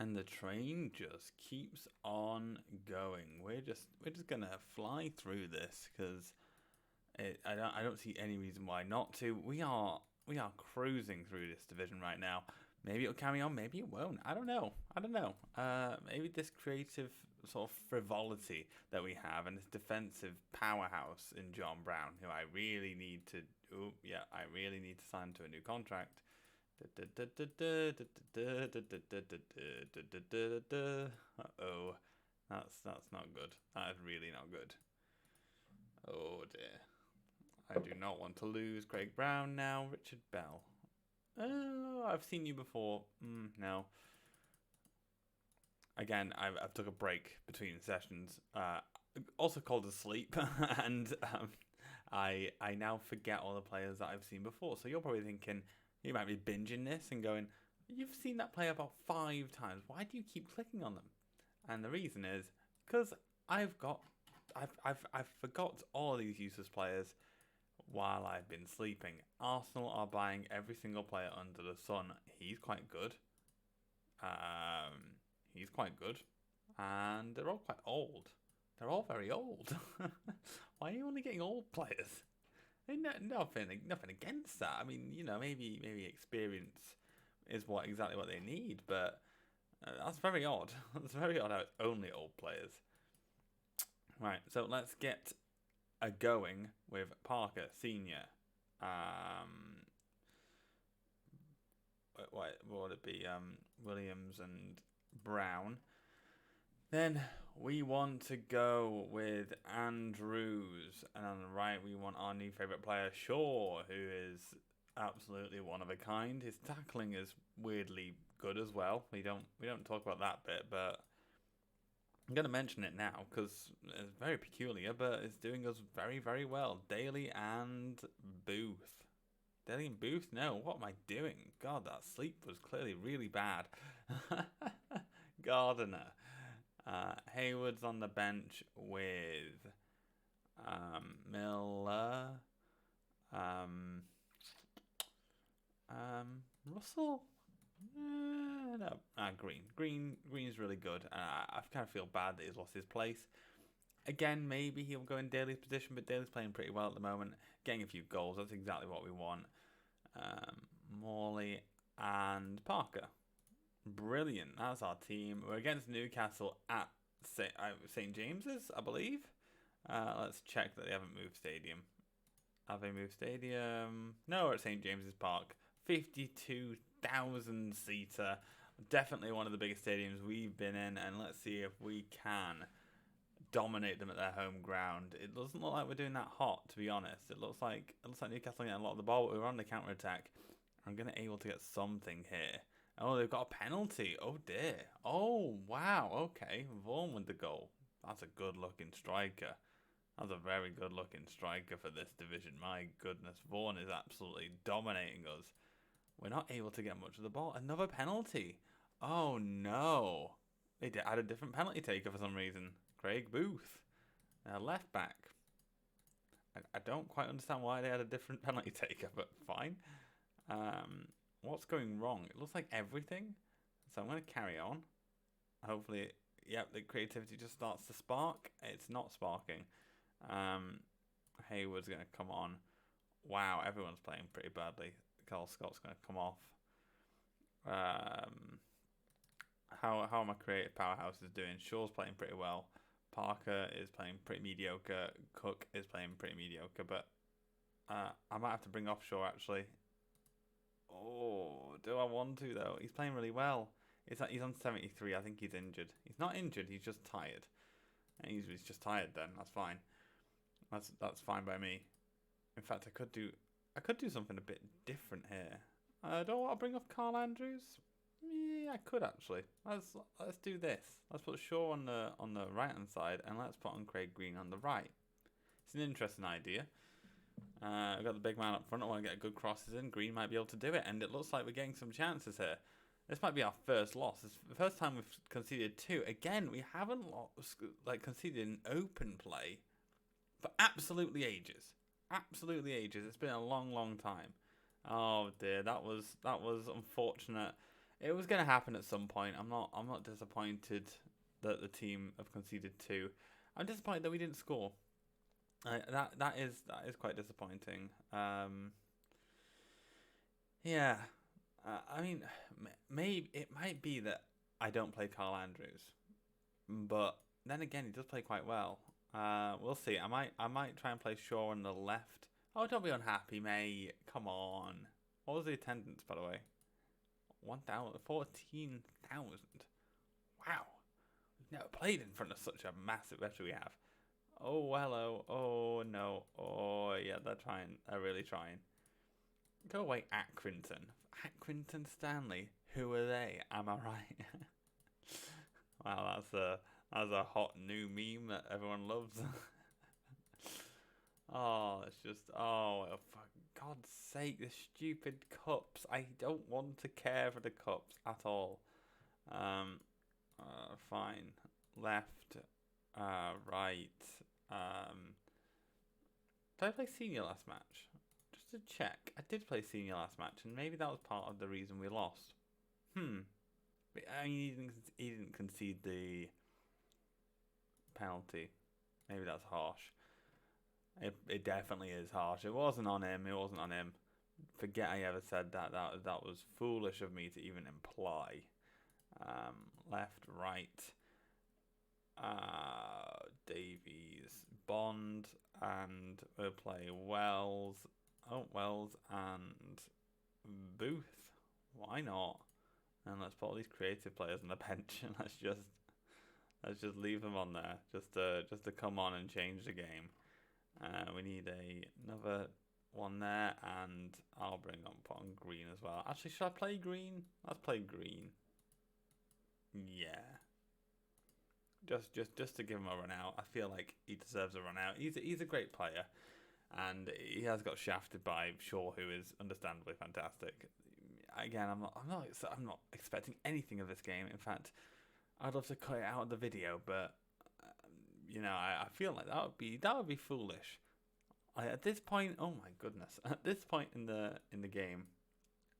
And the train just keeps on going. We're just gonna fly through this because I don't see any reason why not to. We are cruising through this division right now. Maybe it'll carry on, maybe it won't. I don't know. Maybe this creative sort of frivolity that we have and this defensive powerhouse in John Brown, who I really need to. I really need to sign to a new contract. Uh-oh. That's not good. That is really not good. Oh dear. I do not want to lose Craig Brown now. Richard Bell. Oh, I've seen you before. No. Again, I've took a break between sessions. Also called asleep, and I now forget all the players that I've seen before. So you're probably thinking, you might be binging this and going, you've seen that player about 5 times. Why do you keep clicking on them? And the reason is because I've forgot all of these useless players while I've been sleeping. Arsenal are buying every single player under the sun. He's quite good. He's quite good. And they're all quite old. They're all very old. Why are you only getting old players? Nothing against that. I mean, maybe experience is exactly what they need, but that's very odd. That's very odd how it's only old players. Right, so let's get going with Parker Senior. What would it be? Williams and Brown. Then we want to go with Andrews, and on the right we want our new favourite player, Shaw, who is absolutely one of a kind. His tackling is weirdly good as well. We don't talk about that bit, but I'm going to mention it now because it's very peculiar, but it's doing us very, very well. Daly and Booth. Daly and Booth? No, what am I doing? God, that sleep was clearly really bad. Gardner. Hayward's on the bench with Miller. Russell? No. Green. Green's really good. I kind of feel bad that he's lost his place. Again, maybe he'll go in Daly's position, but Daly's playing pretty well at the moment. Getting a few goals, that's exactly what we want. Morley and Parker. Brilliant. That's our team. We're against Newcastle at St. James's, I believe. Let's check that they haven't moved stadium. Have they moved stadium? No, we're at St. James's Park. 52,000 seater. Definitely one of the biggest stadiums we've been in, and let's see if we can dominate them at their home ground. It doesn't look like we're doing that hot, to be honest. It looks like Newcastle getting a lot of the ball, but we're on the counter attack. I'm gonna able to get something here. Oh, they've got a penalty. Oh dear. Oh wow. Okay, Vaughan with the goal. That's a good-looking striker. That's a very good-looking striker for this division. My goodness, Vaughan is absolutely dominating us. We're not able to get much of the ball. Another penalty. Oh no. They had a different penalty taker for some reason. Craig Booth. Left back. I don't quite understand why they had a different penalty taker, but fine. What's going wrong? It looks like everything. So I'm going to carry on. Hopefully, the creativity just starts to spark. It's not sparking. Hayward's going to come on. Wow, everyone's playing pretty badly. Carl Scott's going to come off. How are my creative powerhouses doing? Shaw's playing pretty well. Parker is playing pretty mediocre. Cook is playing pretty mediocre, but I might have to bring off Shaw actually. Oh, do I want to though? He's playing really well. He's on 73. I think he's injured. He's not injured. He's just tired. And he's just tired. Then that's fine. That's fine by me. In fact, I could do something a bit different here. Do I want to bring off Carl Andrews? Yeah, I could actually. Let's do this. Let's put Shaw on the right hand side, and let's put on Craig Green on the right. It's an interesting idea. We've got the big man up front. I want to get good crosses in. Green might be able to do it, and it looks like we're getting some chances here. This might be our first loss. It's the first time we've conceded 2. Again, we haven't conceded an open play for absolutely ages. Absolutely ages. It's been a long, long time. Oh dear, that was unfortunate. It was going to happen at some point. I'm not disappointed that the team have conceded 2. I'm disappointed that we didn't score. That is quite disappointing. Yeah. I mean, maybe it might be that I don't play Carl Andrews, but then again, he does play quite well. We'll see. I might try and play Shaw on the left. Oh, don't be unhappy, mate. Come on. What was the attendance, by the way? 14,000. Wow. We've never played in front of such a massive. Actually, we have. Oh, hello. Oh, no. Oh, yeah, they're really trying. Go away, Accrington. Accrington Stanley. Who are they? Am I right? Wow, that's a hot new meme that everyone loves. Oh, it's just for God's sake, the stupid cups. I don't want to care for the cups at all. Fine. Left, right. Did I play senior last match? Just to check, I did play senior last match, and maybe that was part of the reason we lost. I mean, he didn't concede the penalty. Maybe that's harsh. It definitely is harsh. It wasn't on him. It wasn't on him. Forget I ever said that. That was foolish of me to even imply. Left, right. Davies, Bond, and we'll play Wells. Oh, Wells and Booth. Why not? And let's put all these creative players on the bench, and let's just leave them on there, just to come on and change the game. We need another one there, and I'll put on green as well. Actually, should I play green? Let's play green. Yeah. Just to give him a run out. I feel like he deserves a run out. He's a great player, and he has got shafted by Shaw, who is understandably fantastic. Again, I'm not expecting anything of this game. In fact, I'd love to cut it out of the video, but I feel like that would be foolish. At this point, oh my goodness, at this point in the game,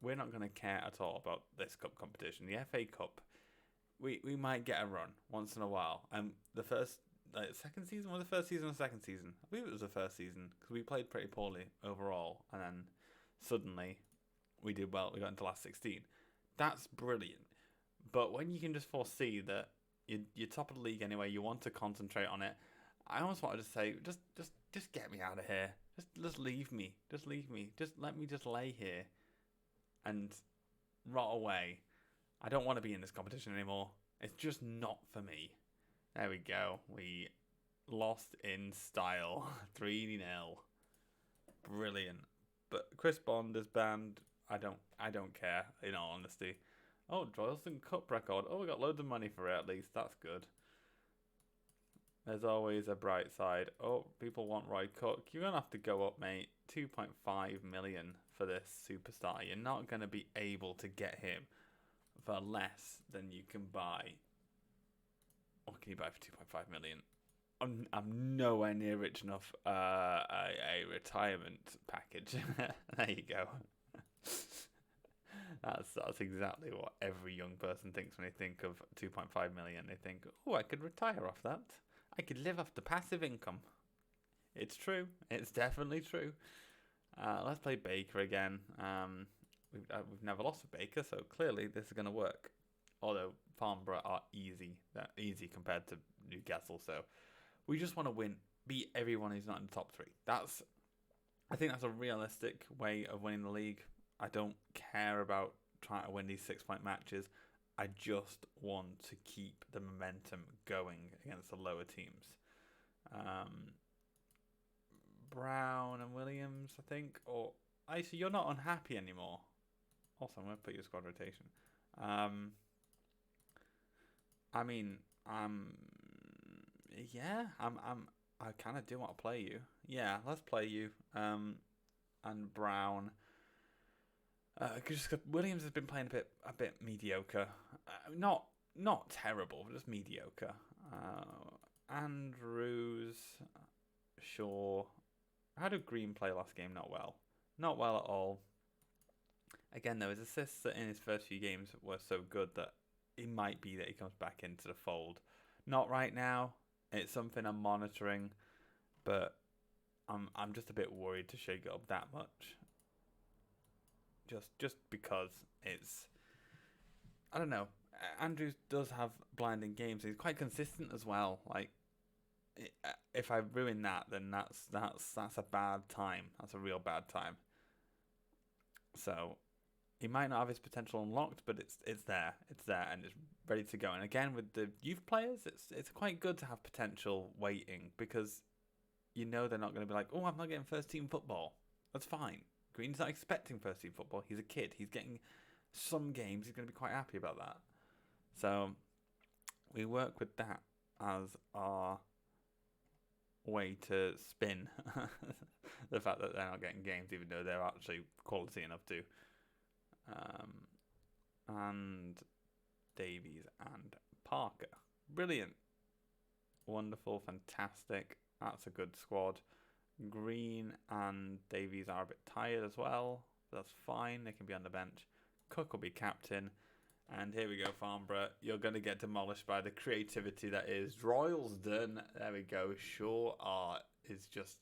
we're not going to care at all about this cup competition. The FA Cup, we might get a run once in a while. And the second season, was the first season or second season? I believe it was the first season, because we played pretty poorly overall, and then suddenly we did well. We got into last 16. That's brilliant. But when you can just foresee that you're top of the league anyway, you want to concentrate on it. I almost wanted to say, just get me out of here. Just leave me. Just leave me. Just let me just lay here and rot away. I don't want to be in this competition anymore. It's just not for me. There we go. We lost in style. 3-0. Brilliant. But Chris Bond is banned. I don't care, in all honesty. Oh, Droylsden Cup record. Oh, we got loads of money for it at least. That's good. There's always a bright side. Oh, people want Roy Cook. You're going to have to go up, mate. 2.5 million for this superstar. You're not going to be able to get him for less than you can buy. What can you buy for 2.5 million? I'm nowhere near rich enough. A retirement package. There you go. That's exactly what every young person thinks when they think of 2.5 million. They think, oh, I could retire off that. I could live off the passive income. It's true. It's definitely true. Let's play Baker again. We've never lost to Baker, so clearly this is going to work. Although Farnborough are easy. They're easy compared to Newcastle. So we just want to win, beat everyone who's not in the top 3. I think that's a realistic way of winning the league. I don't care about trying to win these 6-point matches. I just want to keep the momentum going against the lower teams. Brown and Williams, I think. Or actually, you're not unhappy anymore. Also, I'm going to put your squad rotation. I kind of do want to play you. Yeah, let's play you. And Brown. Williams has been playing a bit mediocre. Not terrible, just mediocre. Andrews, Shaw. How did Green play last game? Not well. Not well at all. Again, though, his assists in his first few games were so good that it might be that he comes back into the fold. Not right now. It's something I'm monitoring, but I'm just a bit worried to shake it up that much. Just because it's, I don't know. Andrews does have blinding games. He's quite consistent as well. Like, if I ruin that, then that's a bad time. That's a real bad time. So he might not have his potential unlocked, but it's there. It's there and it's ready to go. And again, with the youth players, it's quite good to have potential waiting, because you know they're not going to be like, oh, I'm not getting first team football. That's fine. Green's not expecting first team football. He's a kid. He's getting some games. He's going to be quite happy about that. So we work with that as our way to spin the fact that they're not getting games, even though they're actually quality enough to. And Davies and Parker. Brilliant. Wonderful. Fantastic. That's a good squad. Green and Davies are a bit tired as well. That's fine. They can be on the bench. Cook will be captain. And here we go, Farnborough. You're going to get demolished by the creativity that is Royalston. There we go. Shaw Art is just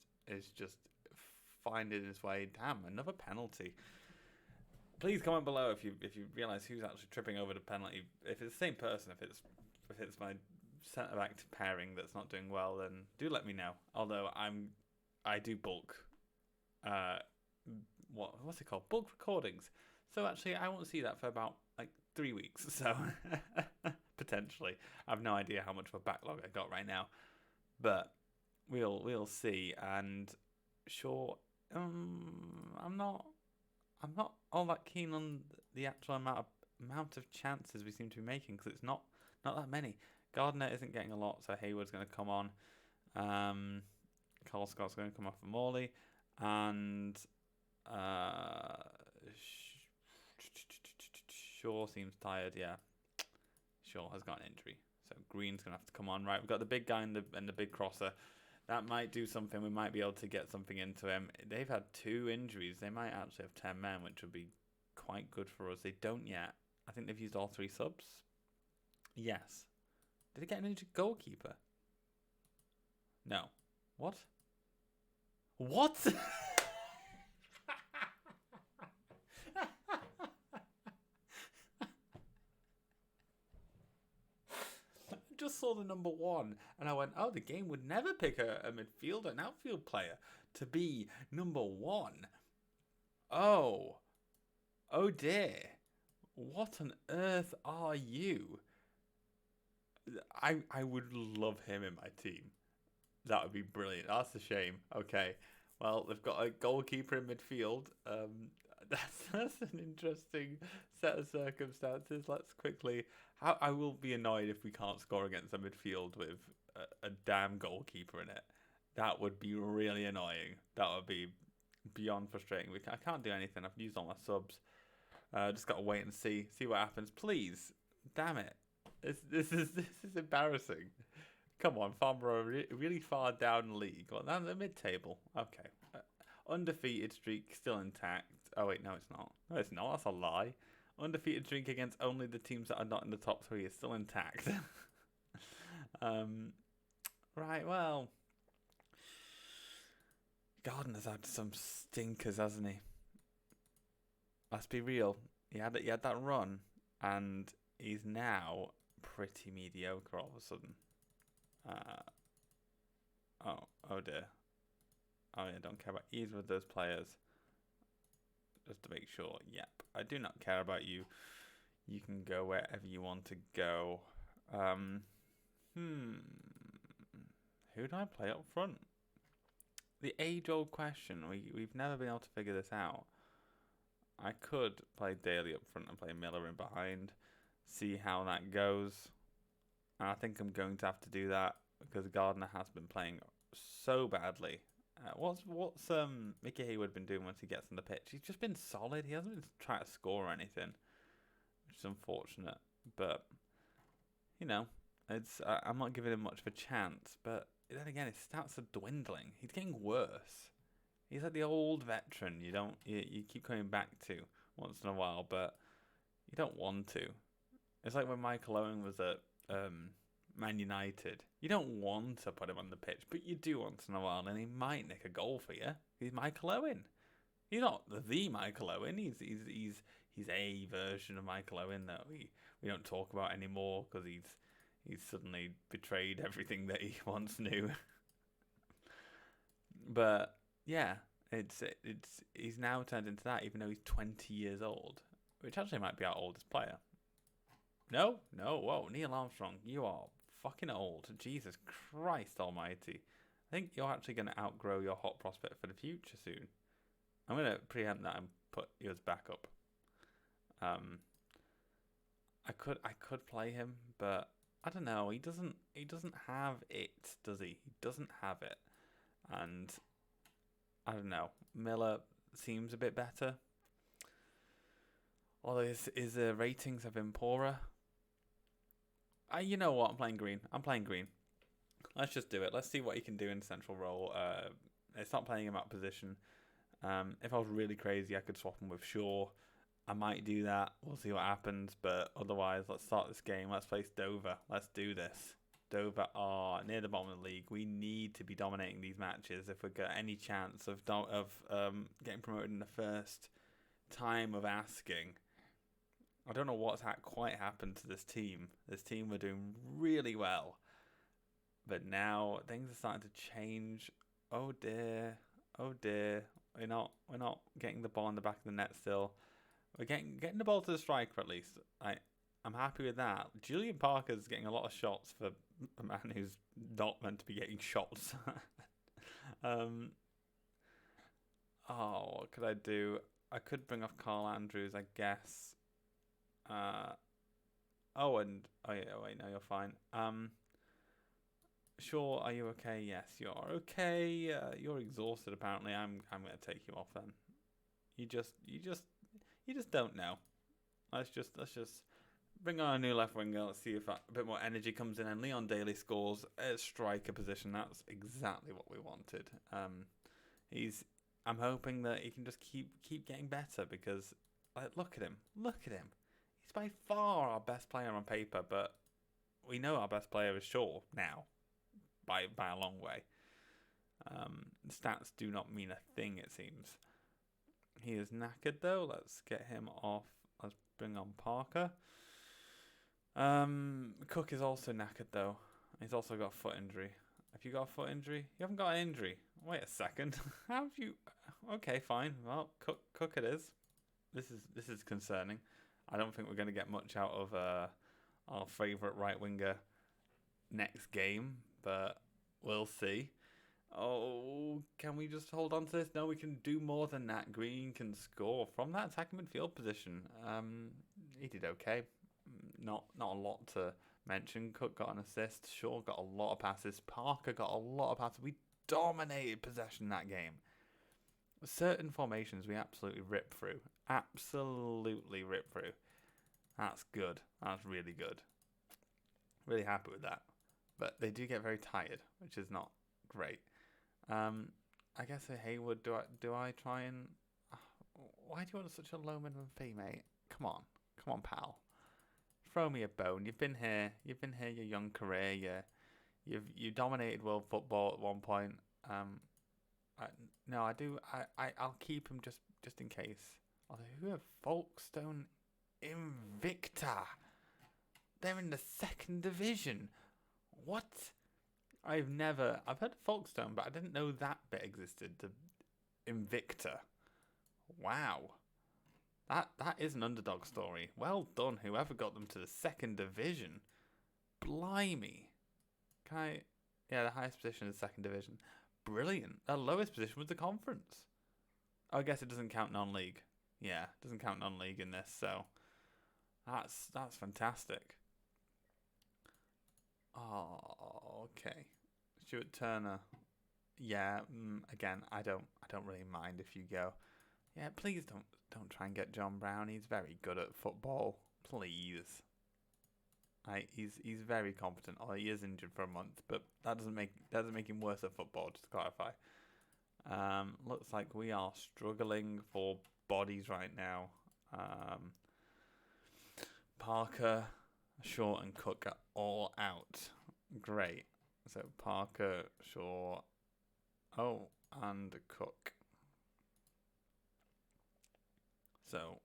finding his way. Damn, another penalty. Please comment below if you realise who's actually tripping over the penalty. If it's the same person, if it's my centre back pairing that's not doing well, then do let me know. Although I do bulk, what's it called? Bulk recordings. So actually, I won't see that for about like 3 weeks. So potentially, I have no idea how much of a backlog I got right now, but we'll see. And sure, I'm not all that keen on the actual amount of chances we seem to be making, because it's not that many. Gardner isn't getting a lot, so Hayward's going to come on. Carl Scott's going to come off for Morley, and Shaw seems tired. Yeah, Shaw has got an injury, so Green's going to have to come on. Right, we've got the big guy and the big crosser. That might do something. We might be able to get something into him. They've had 2 injuries. They might actually have 10 men, which would be quite good for us. They don't yet. I think they've used all 3 subs. Yes. Did they get an injured goalkeeper? No. What? What? Just saw the number 1 and I went, oh, the game would never pick a midfielder, an outfield player to be number 1. Oh dear, what on earth are you? I would love him in my team. That would be brilliant. That's a shame. Okay, well, they've got a goalkeeper in midfield. That's an interesting set of circumstances. Let's quickly. I will be annoyed if we can't score against a midfield with a damn goalkeeper in it. That would be really annoying. That would be beyond frustrating. I can't do anything. I've used all my subs. Just got to wait and see what happens. Please, damn it. This is embarrassing. Come on, Farnborough really far down the league. Well, down the mid-table. Okay. Undefeated streak still intact. Oh, wait, no, it's not. No, it's not. That's a lie. Undefeated streak against only the teams that are not in the top 3 is still intact. Right, well. Gardner's had some stinkers, hasn't he? Let's be real. He had that run, and he's now pretty mediocre all of a sudden. Oh dear. Oh yeah, don't care about either of those players. Just to make sure. Yep, I do not care about you. You can go wherever you want to go. Who do I play up front? The age-old question. We've never been able to figure this out. I could play Daly up front and play Miller in behind. See how that goes. And I think I'm going to have to do that because Gardner has been playing so badly. What's Mickey Hayward been doing once he gets on the pitch? He's just been solid. He hasn't been trying to score or anything, which is unfortunate. But it's I'm not giving him much of a chance. But then again, his stats are dwindling. He's getting worse. He's like the old veteran. You keep coming back to once in a while, but you don't want to. It's like when Michael Owen was at Man United. You don't want to put him on the pitch, but you do once in a while, and he might nick a goal for you. He's Michael Owen. He's not the Michael Owen. He's a version of Michael Owen that we don't talk about anymore because he's suddenly betrayed everything that he once knew. But yeah, it's he's now turned into that, even though he's 20 years old, which actually might be our oldest player. No, whoa, Neil Armstrong, you are fucking old. Jesus Christ Almighty! I think you're actually going to outgrow your hot prospect for the future soon. I'm going to preempt that and put yours back up. I could play him, but I don't know. He doesn't have it, does he? He doesn't have it, and I don't know. Miller seems a bit better, although his ratings have been poorer. You know what? I'm playing green. Let's just do it. Let's see what he can do in central role. It's not playing him out of position. If I was really crazy, I could swap him with Shaw. I might do that. We'll see what happens. But otherwise, let's start this game. Let's face Dover. Let's do this. Dover are near the bottom of the league. We need to be dominating these matches if we've got any chance of getting promoted in the first time of asking. I don't know what's quite happened to this team. This team were doing really well, but now things are starting to change. Oh dear. We're not getting the ball in the back of the net still. We're getting the ball to the striker at least. I'm happy with that. Julian Parker's getting a lot of shots for a man who's not meant to be getting shots. What could I do? I could bring off Carl Andrews, I guess. No, you're fine. Sure, are you okay? Yes, you're okay. You're exhausted apparently. I'm gonna take you off then. You just don't know. Let's just bring on a new left winger. Let's see if a bit more energy comes in, and Leon Daly scores at striker position. That's exactly what we wanted. I'm hoping that he can just keep getting better because look at him. He's by far our best player on paper, but we know our best player is Shaw now, by a long way. Stats do not mean a thing, it seems. He is knackered though. Let's get him off. Let's bring on Parker. Cook is also knackered though. He's also got a foot injury. Have you got a foot injury? You haven't got an injury. Wait a second. How have you? Okay, fine. Well, Cook it is. This is concerning. I don't think we're going to get much out of our favourite right winger next game, but we'll see. Oh, can we just hold on to this? No, we can do more than that. Green can score from that attacking midfield position. He did okay. Not a lot to mention. Cook got an assist. Shaw got a lot of passes. Parker got a lot of passes. We dominated possession that game. Certain formations we absolutely ripped through. That's good. That's really good. Really happy with that. But they do get very tired, which is not great. I guess a Hayward. Do I try and? Why do you want such a low minimum fee, mate? Come on, pal. Throw me a bone. You've been here your young career. You dominated world football at one point. No, I do. I'll keep him just in case. Although who have Folkestone Invicta? They're in the second division. What? I've heard of Folkestone, but I didn't know that bit existed. The Invicta. Wow. That is an underdog story. Well done, whoever got them to the second division. Blimey. The highest position is second division. Brilliant. The lowest position was the conference. I guess it doesn't count non-league. Yeah, it doesn't count non-league in this, so that's fantastic. Oh, okay. Stuart Turner. Yeah, again, I don't really mind if you go. Yeah, please don't try and get John Brown. He's very good at football. Please. He's very competent. Oh, he is injured for a month, but that doesn't make him worse at football. Just to clarify. Looks like we are struggling for bodies right now. Parker, Shaw, and Cook are all out. Great. So Parker, Shaw, and Cook. So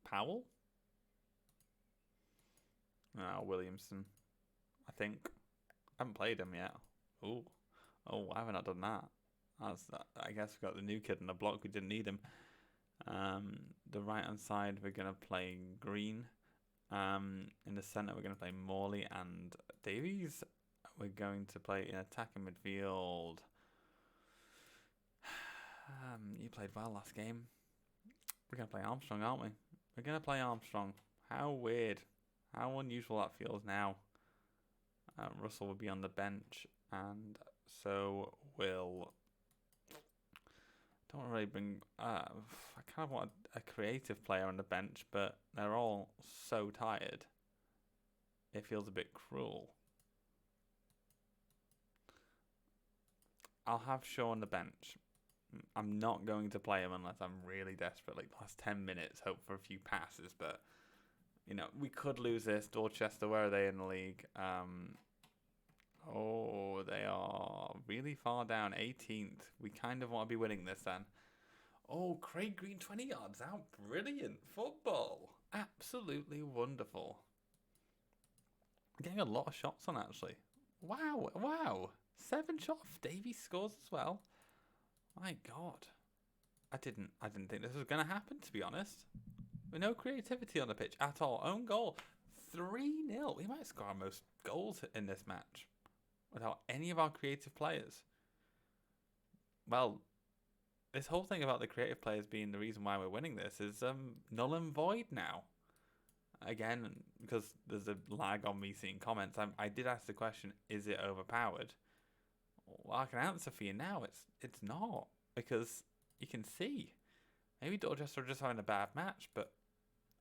Powell? Williamson, I think. I haven't played him yet. Oh, why have I not done that? I guess we've got the new kid in the block. We didn't need him. The right hand side, we're going to play Green. In the centre, we're going to play Morley and Davies. We're going to play in attacking midfield. You played well last game. We're going to play Armstrong, aren't we? We're going to play Armstrong. How weird. How unusual that feels now. Russell will be on the bench, and so will... Don't really bring... I kind of want a creative player on the bench, but they're all so tired. It feels a bit cruel. I'll have Shaw on the bench. I'm not going to play him unless I'm really desperate. Like, last 10 minutes, hope for a few passes, but... You know, we could lose this. Dorchester, where are they in the league? They are really far down. 18th. We kind of want to be winning this then. Oh, Craig Green, 20 yards out. Brilliant football. Absolutely wonderful. Getting a lot of shots on, actually. Wow. 7 shots. Davies scores as well. My God. I didn't think this was going to happen, to be honest. With no creativity on the pitch at all. Own goal. 3-0. We might score our most goals in this match without any of our creative players. Well, this whole thing about the creative players being the reason why we're winning this is null and void now. Again, because there's a lag on me seeing comments, I did ask the question, is it overpowered? Well, I can answer for you now. It's not, because you can see. Maybe Dorchester are just having a bad match, but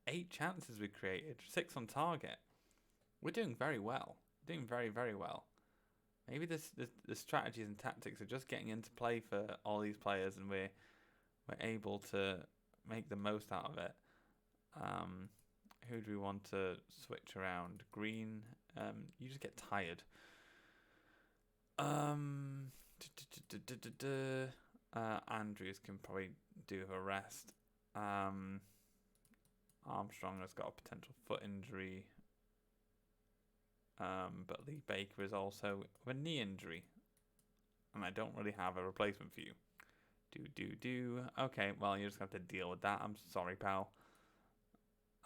8 chances we created, 6 on target. We're doing very well. Doing very, very well. Maybe the strategies and tactics are just getting into play for all these players, and we're able to make the most out of it. Who do we want to switch around? Green. You just get tired. Andrews can probably do a rest. Armstrong has got a potential foot injury. But Lee Baker is also with a knee injury. And I don't really have a replacement for you. Okay, well, you just have to deal with that. I'm sorry, pal.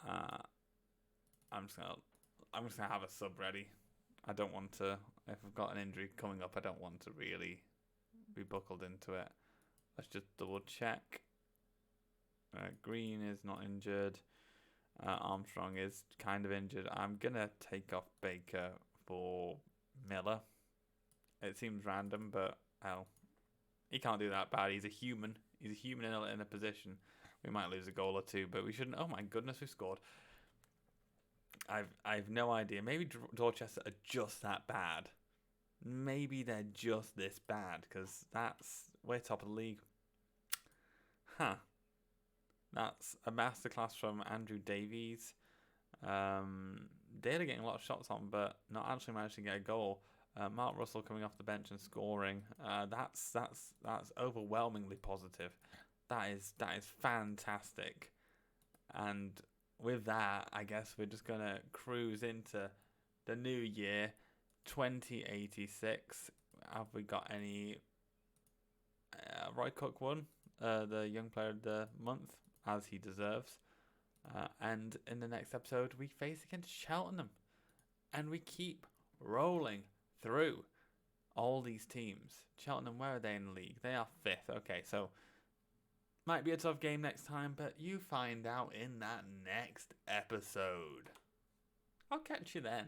I'm just gonna have a sub ready. I don't want to, if I've got an injury coming up, I don't want to really be buckled into it. Let's just double check. Green is not injured. Armstrong is kind of injured. I'm gonna take off Baker for Miller. It seems random, but hell, he can't do that bad. He's a human. He's a human in a position. We might lose a goal or two, but we shouldn't. Oh my goodness, we scored. I've no idea. Maybe Dorchester are just that bad. Maybe they're just this bad, because we're top of the league. Huh. That's a masterclass from Andrew Davies. Daly getting a lot of shots on, but not actually managing to get a goal. Mark Russell coming off the bench and scoring. That's overwhelmingly positive. That is fantastic. And with that, I guess we're just gonna cruise into the new year, 2086. Have we got any? Roy Cook won the Young Player of the Month, as he deserves. And in the next episode, we face against Cheltenham. And we keep rolling through all these teams. Cheltenham, where are they in the league? They are 5th. Okay, so might be a tough game next time, but you find out in that next episode. I'll catch you then.